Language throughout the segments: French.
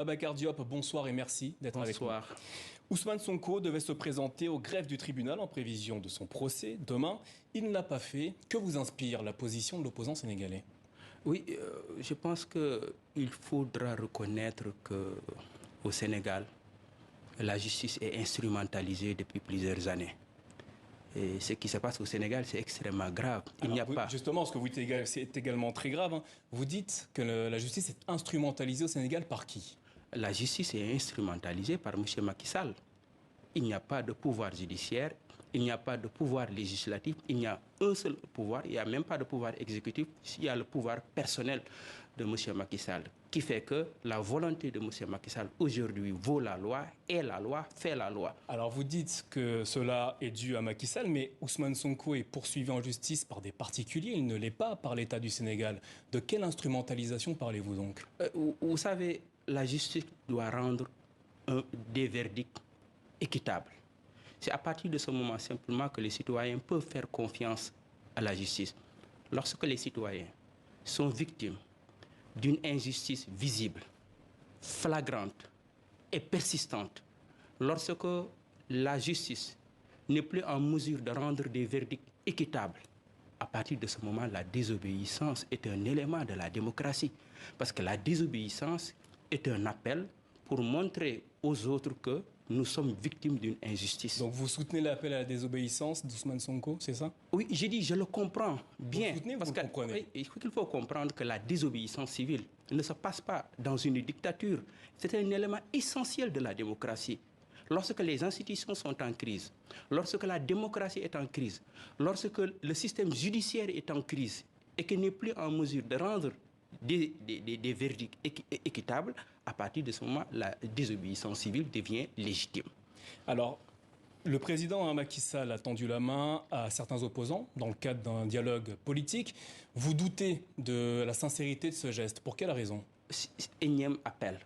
Babacar Diop, bonsoir et merci d'être avec nous. Bonsoir. Ousmane Sonko devait se présenter au greffe du tribunal en prévision de son procès demain. Il ne l'a pas fait. Que vous inspire la position de l'opposant sénégalais? Oui, je pense qu'il faudra reconnaître qu'au Sénégal, la justice est instrumentalisée depuis plusieurs années. Et ce qui se passe au Sénégal, c'est extrêmement grave. Il n'y a pas... Justement, ce que vous dites, c'est également très grave. Hein. Vous dites que la justice est instrumentalisée au Sénégal par qui? La justice est instrumentalisée par M. Macky Sall. Il n'y a pas de pouvoir judiciaire, il n'y a pas de pouvoir législatif, il n'y a un seul pouvoir, il n'y a même pas de pouvoir exécutif, il y a le pouvoir personnel de M. Macky Sall, qui fait que la volonté de M. Macky Sall aujourd'hui vaut la loi, est la loi, fait la loi. Alors vous dites que cela est dû à Macky Sall, mais Ousmane Sonko est poursuivi en justice par des particuliers, il ne l'est pas par l'État du Sénégal. De quelle instrumentalisation parlez-vous donc? Vous savez, la justice doit rendre des verdicts équitables. C'est à partir de ce moment simplement que les citoyens peuvent faire confiance à la justice. Lorsque les citoyens sont victimes d'une injustice visible, flagrante et persistante, lorsque la justice n'est plus en mesure de rendre des verdicts équitables, à partir de ce moment, la désobéissance est un élément de la démocratie. Parce que la désobéissance est un appel pour montrer aux autres que nous sommes victimes d'une injustice. Donc vous soutenez l'appel à la désobéissance d'Ousmane Sonko, c'est ça? Oui, j'ai dit, je le comprends bien. Vous soutenez, vous le comprenez? Il faut comprendre que la désobéissance civile ne se passe pas dans une dictature. C'est un élément essentiel de la démocratie. Lorsque les institutions sont en crise, lorsque la démocratie est en crise, lorsque le système judiciaire est en crise et qu'il n'est plus en mesure de rendre des verdicts équitables, à partir de ce moment, la désobéissance civile devient légitime. Alors, le président Macky Sall a tendu la main à certains opposants dans le cadre d'un dialogue politique. Vous doutez de la sincérité de ce geste. Pour quelle raison? Énième appel.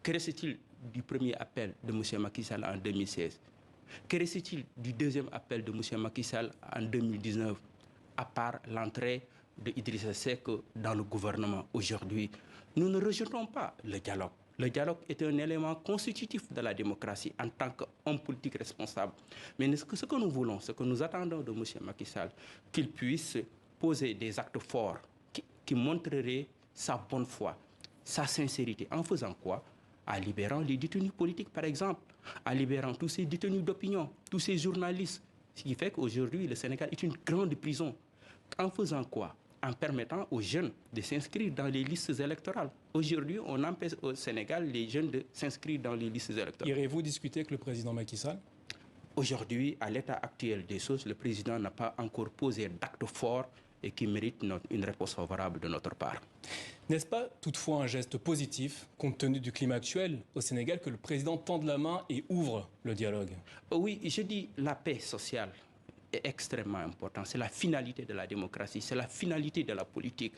Que reste-t-il du premier appel de M. Macky Sall en 2016? Que reste-t-il du deuxième appel de M. Macky Sall en 2019, à part l'entrée de Idrissa Seck dans le gouvernement aujourd'hui? Nous ne rejetons pas le dialogue. Le dialogue est un élément constitutif de la démocratie en tant qu'homme politique responsable. Mais ce que nous voulons, ce que nous attendons de M. Macky Sall, qu'il puisse poser des actes forts qui montreraient sa bonne foi, sa sincérité. En faisant quoi? En libérant les détenus politiques, par exemple, en libérant tous ces détenus d'opinion, tous ces journalistes. Ce qui fait qu'aujourd'hui, le Sénégal est une grande prison. En faisant quoi? En permettant aux jeunes de s'inscrire dans les listes électorales. Aujourd'hui, on empêche au Sénégal les jeunes de s'inscrire dans les listes électorales. Irez-vous discuter avec le président Macky Sall? Aujourd'hui, à l'état actuel des choses, le président n'a pas encore posé d'actes forts et qui méritent une réponse favorable de notre part. N'est-ce pas toutefois un geste positif, compte tenu du climat actuel au Sénégal, que le président tende la main et ouvre le dialogue? Oui, je dis la paix sociale est extrêmement importante. C'est la finalité de la démocratie, c'est la finalité de la politique.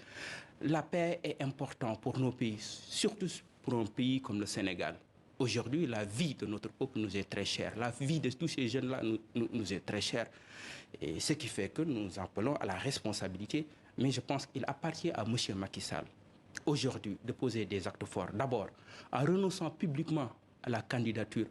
La paix est importante pour nos pays, surtout pour un pays comme le Sénégal. Aujourd'hui, la vie de notre peuple nous est très chère. La vie de tous ces jeunes-là nous est très chère. Et ce qui fait que nous appelons à la responsabilité. Mais je pense qu'il appartient à M. Macky Sall aujourd'hui de poser des actes forts. D'abord, en renonçant publiquement à la candidature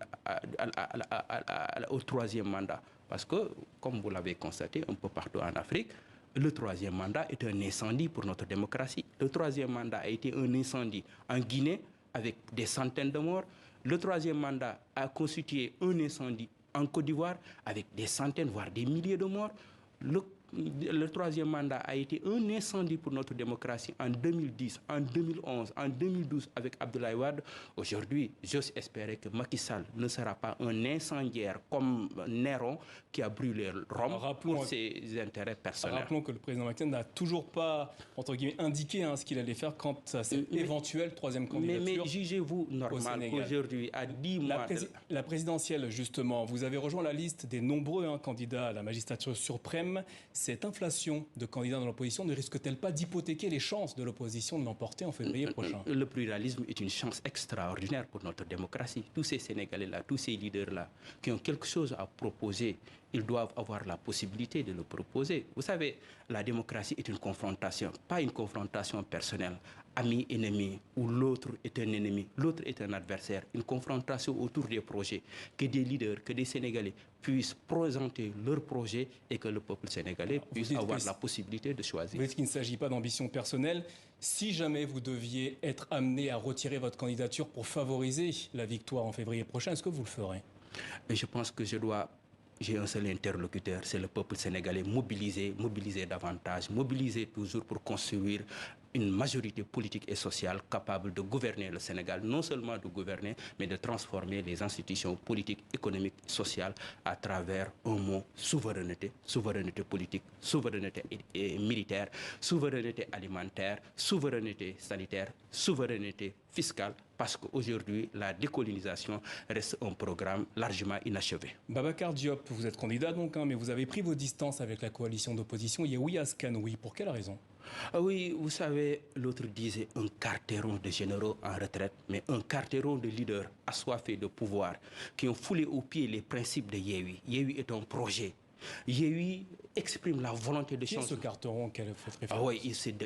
au troisième mandat. Parce que, comme vous l'avez constaté un peu partout en Afrique, le troisième mandat est un incendie pour notre démocratie. Le troisième mandat a été un incendie en Guinée avec des centaines de morts. Le troisième mandat a constitué un incendie en Côte d'Ivoire avec des centaines, voire des milliers de morts. Le troisième mandat a été un incendie pour notre démocratie en 2010, en 2011, en 2012 avec Abdoulaye Wade. Aujourd'hui, j'ose espérer que Macky Sall ne sera pas un incendiaire comme Néron qui a brûlé Rome pour ses intérêts personnels. Rappelons que le président Macky Sall n'a toujours pas, entre guillemets, indiqué ce qu'il allait faire quant à cette éventuelle troisième candidature. Mais jugez-vous normal qu'aujourd'hui, à 10 mois... La présidentielle, justement, vous avez rejoint la liste des nombreux candidats à la magistrature suprême. Cette inflation de candidats dans l'opposition ne risque-t-elle pas d'hypothéquer les chances de l'opposition de l'emporter en février prochain? Le pluralisme est une chance extraordinaire pour notre démocratie. Tous ces Sénégalais-là, tous ces leaders-là, qui ont quelque chose à proposer, ils doivent avoir la possibilité de le proposer. Vous savez, la démocratie est une confrontation, pas une confrontation personnelle. ami-ennemi, où l'autre est un ennemi, l'autre est un adversaire, une confrontation autour des projets, que des leaders, que des Sénégalais puissent présenter leurs projets et que le peuple sénégalais puisse avoir la possibilité de choisir. Vous dites qu'il ne s'agit pas d'ambition personnelle. Si jamais vous deviez être amené à retirer votre candidature pour favoriser la victoire en février prochain, est-ce que vous le ferez? Et je pense que j'ai un seul interlocuteur, c'est le peuple sénégalais, mobiliser davantage, mobiliser toujours pour construire une majorité politique et sociale capable de gouverner le Sénégal, non seulement de gouverner, mais de transformer les institutions politiques, économiques, sociales à travers un mot souveraineté, souveraineté politique, souveraineté militaire, souveraineté alimentaire, souveraineté sanitaire, souveraineté fiscale, parce qu'aujourd'hui, la décolonisation reste un programme largement inachevé. Babacar Diop, vous êtes candidat donc, mais vous avez pris vos distances avec la coalition d'opposition Yewwi Askan Wi. Pour quelle raison? Oui, vous savez, l'autre disait un carteron de généraux en retraite, mais un carteron de leaders assoiffés de pouvoir, qui ont foulé aux pieds les principes de Yewwi. Yewwi est un projet. Yewwi exprime la volonté de changer. Qui est ce carteron qu'elle fait référence? Ah oui,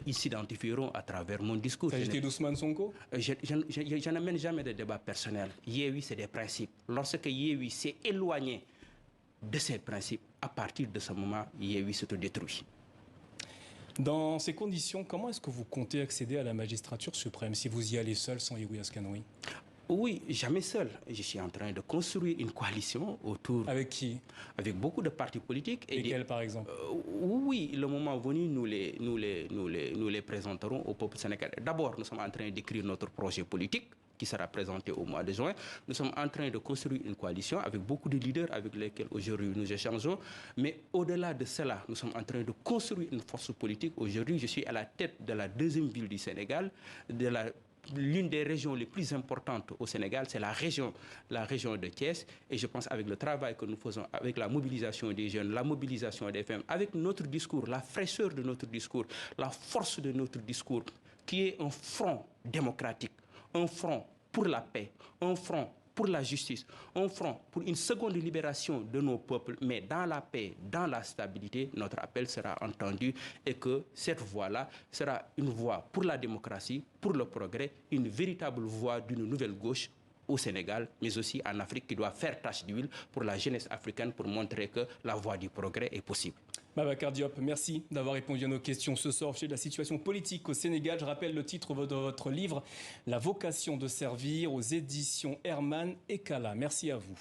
ils s'identifieront à travers mon discours. S'agit-il d'Ousmane Sonko? Je n'amène jamais de débat personnel. Yewwi, c'est des principes. Lorsque Yewwi s'est éloigné de ces principes, à partir de ce moment, Yewwi se détruit. Dans ces conditions, comment est-ce que vous comptez accéder à la magistrature suprême si vous y allez seul sans Yewwi Askan Wi? Oui, jamais seul. Je suis en train de construire une coalition autour... Avec qui? Avec beaucoup de partis politiques. Et quels, par exemple? Oui, le moment venu, nous les présenterons au peuple sénégalais. D'abord, nous sommes en train d'écrire notre projet politique qui sera présenté au mois de juin. Nous sommes en train de construire une coalition avec beaucoup de leaders avec lesquels aujourd'hui nous échangeons. Mais au-delà de cela, nous sommes en train de construire une force politique. Aujourd'hui, je suis à la tête de la deuxième ville du Sénégal, l'une des régions les plus importantes au Sénégal, c'est la région de Thiès. Et je pense avec le travail que nous faisons, avec la mobilisation des jeunes, la mobilisation des femmes, avec notre discours, la fraîcheur de notre discours, la force de notre discours, qui est un front démocratique, un front pour la paix, un front pour la justice, un front pour une seconde libération de nos peuples, mais dans la paix, dans la stabilité, notre appel sera entendu et que cette voie-là sera une voie pour la démocratie, pour le progrès, une véritable voie d'une nouvelle gauche au Sénégal, mais aussi en Afrique, qui doit faire tache d'huile pour la jeunesse africaine pour montrer que la voie du progrès est possible. Babacar Diop, merci d'avoir répondu à nos questions ce soir sur la situation politique au Sénégal. Je rappelle le titre de votre livre, La vocation de servir, aux éditions Herman et Kala. Merci à vous.